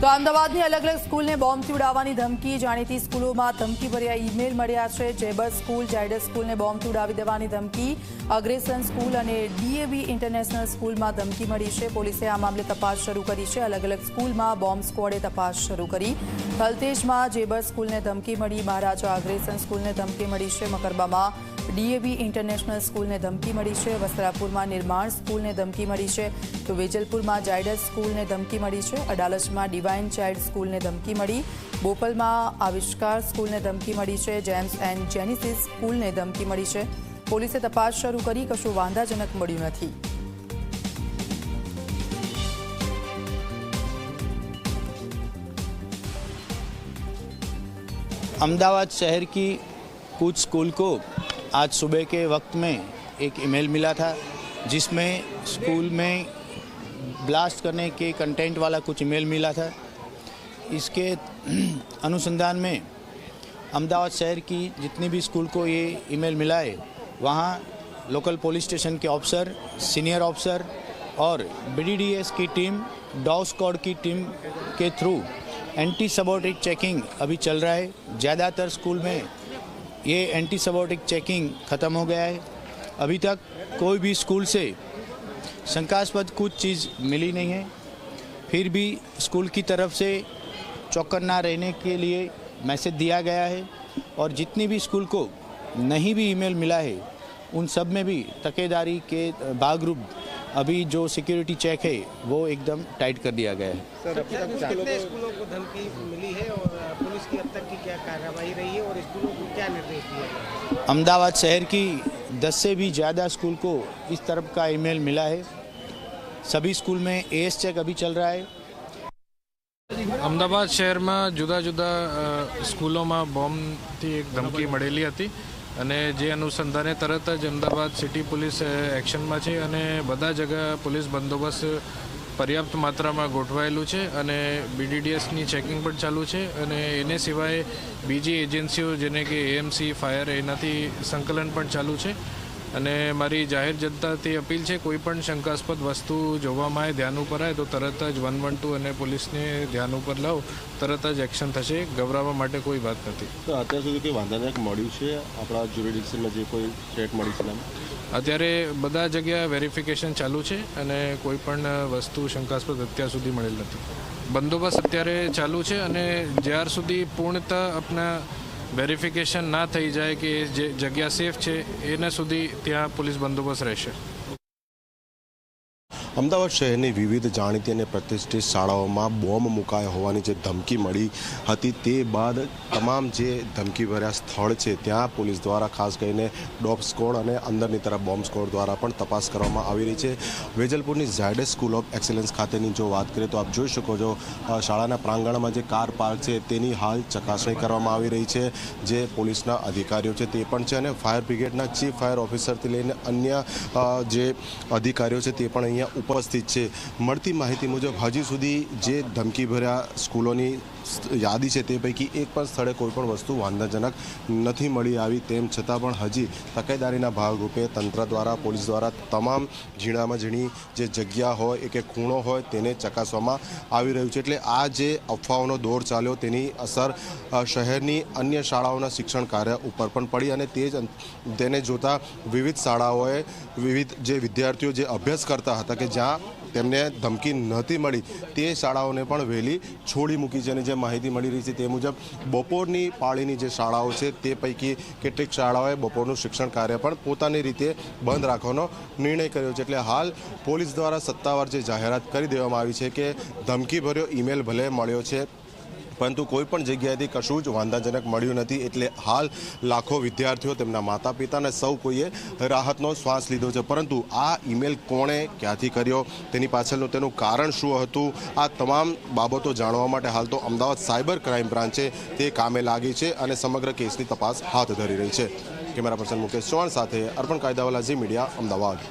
તો અમદાવાદની અલગ અલગ સ્કૂલને બોમ્બથી ઉડાવવાની ધમકી, જાણીતી સ્કૂલોમાં ધમકીભર્યા ઈમેલ મળ્યા છે। જેબસ સ્કૂલ, ઝાયડસ સ્કૂલને બોમ્બથી ઉડાવી દેવાની ધમકી, અગ્રેસન સ્કૂલ અને ડીએવી ઇન્ટરનેશનલ સ્કૂલમાં ધમકી મળી છે। પોલીસે આ મામલે તપાસ શરૂ કરી છે। અલગ અલગ સ્કૂલમાં બોમ્બ સ્ક્વોડે તપાસ શરૂ કરી। થલતેજમાં જેબસ સ્કૂલને ધમકી મળી, મહારાજા અગ્રેસન સ્કૂલને ધમકી મળી છે। મકરબામાં ડીએવી ઇન્ટરનેશનલ સ્કૂલને ધમકી મળી છે। વસ્ત્રાપુરમાં નિર્માણ સ્કૂલને ધમકી મળી છે, તો વેજલપુરમાં ઝાયડસ સ્કૂલને ધમકી મળી છે। અડાલજમાં ડિવાઇન ચાઇલ્ડ સ્કૂલને ધમકી મળી, બોપલમાં આવિષ્કાર સ્કૂલને ધમકી મળી છે। જેમ્સ એન્ડ જેનિસિસ સ્કૂલને ધમકી મળી છે। પોલીસે તપાસ શરૂ કરી, કશું વાંધાજનક મળ્યું નથી। अहमदाबाद शहर की कुछ स्कूल को आज सुबह के वक्त में एक ईमेल मिला था, जिसमें स्कूल में ब्लास्ट करने के कंटेंट वाला कुछ ईमेल मिला था। इसके अनुसंधान में अहमदाबाद शहर की जितनी भी स्कूल को ये ईमेल मिला है, वहाँ लोकल पुलिस स्टेशन के ऑफिसर, सीनियर ऑफिसर और बीडीडीएस की टीम, डॉग स्क्वाड की टीम के थ्रू एंटी सबॉर्डिनेट चेकिंग अभी चल रहा है। ज़्यादातर स्कूल में ये एंटी सबॉर्डिनेट चेकिंग ख़त्म हो गया है। अभी तक कोई भी स्कूल से शंकास्पद कुछ चीज़ मिली नहीं है। फिर भी स्कूल की तरफ से चौकन्ना रहने के लिए मैसेज दिया गया है, और जितनी भी स्कूल को नहीं भी ईमेल मिला है, उन सब में भी तकेदारी के भागरूप अभी जो सिक्योरिटी चेक है वो एकदम टाइट कर दिया गया है। सर, कितने स्कूलों को धमकी मिली है और पुलिस की अब तक की क्या कार्रवाई रही है और स्कूलों को क्या निर्देश दिया? अहमदाबाद शहर की 10 से भी ज़्यादा स्कूल को इस तरफ का ईमेल मिला है। सभी स्कूल में एएस चेक अभी चल रहा है। અમદાવાદ શહેરમાં જુદા જુદા સ્કૂલોમાં બોમ્બથી એક ધમકી મળેલી હતી, અને જે અનુસંધાને તરત જ અમદાવાદ સિટી પોલીસ એક્શનમાં છે, અને બધા જગ્યા પોલીસ બંદોબસ્ત પર્યાપ્ત માત્રામાં ગોઠવાયેલું છે, અને બીડીડીએસની ચેકિંગ પણ ચાલુ છે। અને એને સિવાય બીજી એજન્સીઓ જેને કે એએમસી, ફાયર, એનાથી સંકલન પણ ચાલુ છે। અને મારી જાહેર જનતાથી અપીલ છે, કોઈ પણ શંકાસ્પદ વસ્તુ જોવામાં આવે, ધ્યાન ઉપર આવે તો તરત જ 112 અને પોલીસને ધ્યાન ઉપર લાવો, તરત જ એક્શન થશે। ગભરાવા માટે કોઈ વાત નથી। તો અત્યાર સુધી કોઈ વાંધાજનક મળ્યું છે આપણા જ્યુરિડિક્શનમાં જે કોઈ થ્રેટ મળી છે? અત્યારે બધા જગ્યા વેરિફિકેશન ચાલુ છે, અને કોઈ પણ વસ્તુ શંકાસ્પદ અત્યાર સુધી મળેલ નથી। બંદોબસ્ત અત્યારે ચાલુ છે, અને જ્યાર સુધી પૂર્ણતઃ આપણા વેરિફિકેશન ના થઈ જાય કે જે જગ્યા સેફ છે, એના સુધી ત્યાં પોલીસ બંદોબસ્ત રહેશે। અમદાવાદ શહેરની વિવિધ જાણીતી અને પ્રતિષ્ઠિત શાળાઓમાં બોમ્બ મુકાયા હોવાની જે ધમકી મળી હતી, તે બાદ તમામ જે ધમકીભર્યા સ્થળ છે ત્યાં પોલીસ દ્વારા ખાસ કરીને ડોગ સ્ક્વોડ અને અંદરની તરફ બોમ્બ સ્ક્વોડ દ્વારા પણ તપાસ કરવામાં આવી રહી છે। વેજલપુરની ઝાયડસ સ્કૂલ ઓફ એક્સેલન્સ ખાતેની જો વાત કરીએ તો આપ જોઈ શકો છો, શાળાના પ્રાંગણમાં જે કાર પાર્ક છે તેની હાલ ચકાસણી કરવામાં આવી રહી છે। જે પોલીસના અધિકારીઓ છે તે પણ છે, અને ફાયર બ્રિગેડના ચીફ ફાયર ઓફિસરથી લઈને અન્ય જે અધિકારીઓ છે તે પણ અહીંયા ઉપસ્થિત છે। મળતી માહિતી મુજબ હજી સુધી જે ધમકીભર્યા સ્કૂલોની યાદી છે તે પૈકી એક પણ સ્થળે કોઈ પણ વસ્તુ વાંધાજનક નથી મળી આવી। તેમ છતાં પણ હજી તકેદારીના ભાગરૂપે તંત્ર દ્વારા, પોલીસ દ્વારા તમામ ઝીણામાં ઝીણી જે જગ્યા હોય કે ખૂણો હોય તેને ચકાસવામાં આવી રહ્યું છે। એટલે આ જે અફવાઓનો દોર ચાલ્યો તેની અસર શહેરની અન્ય શાળાઓના શિક્ષણ કાર્ય ઉપર પણ પડી, અને તેને જોતા વિવિધ શાળાઓએ વિવિધ જે વિદ્યાર્થીઓ જે અભ્યાસ કરતા હતા કે જ્યાં તેમને ધમકી નહોતી મળી, તે શાળાઓને પણ વહેલી છોડી મૂકી છે। અને જે માહિતી મળી રહી છે તે મુજબ બપોરની પાળીની જે શાળાઓ છે તે પૈકી કેટલીક શાળાઓએ બપોરનું શિક્ષણ કાર્ય પણ પોતાની રીતે બંધ રાખવાનો નિર્ણય કર્યો છે। એટલે હાલ પોલીસ દ્વારા સત્તાવાર જે જાહેરાત કરી દેવામાં આવી છે કે ધમકીભર્યો ઈમેલ ભલે મળ્યો છે, પરંતુ કોઈ પણ જગ્યાએથી કશું જ વાંધાજનક મળ્યું નથી। એટલે હાલ લાખો વિદ્યાર્થીઓ, તેમના માતા પિતા અને સૌ કોઈએ રાહતનો શ્વાસ લીધો છે। પરંતુ આ ઈમેલ કોણે, ક્યાંથી કર્યો, તેની પાછળનું તેનું કારણ શું હતું, આ તમામ બાબતો જાણવા માટે હાલ તો અમદાવાદ સાયબર ક્રાઇમ બ્રાન્ચે તે કામે લાગી છે અને સમગ્ર કેસની તપાસ હાથ ધરી રહી છે। કેમેરા પર્સન મુકેશ ચૌહાણ સાથે અર્પણ કાયદાવાલા, ઝી મીડિયા, અમદાવાદ।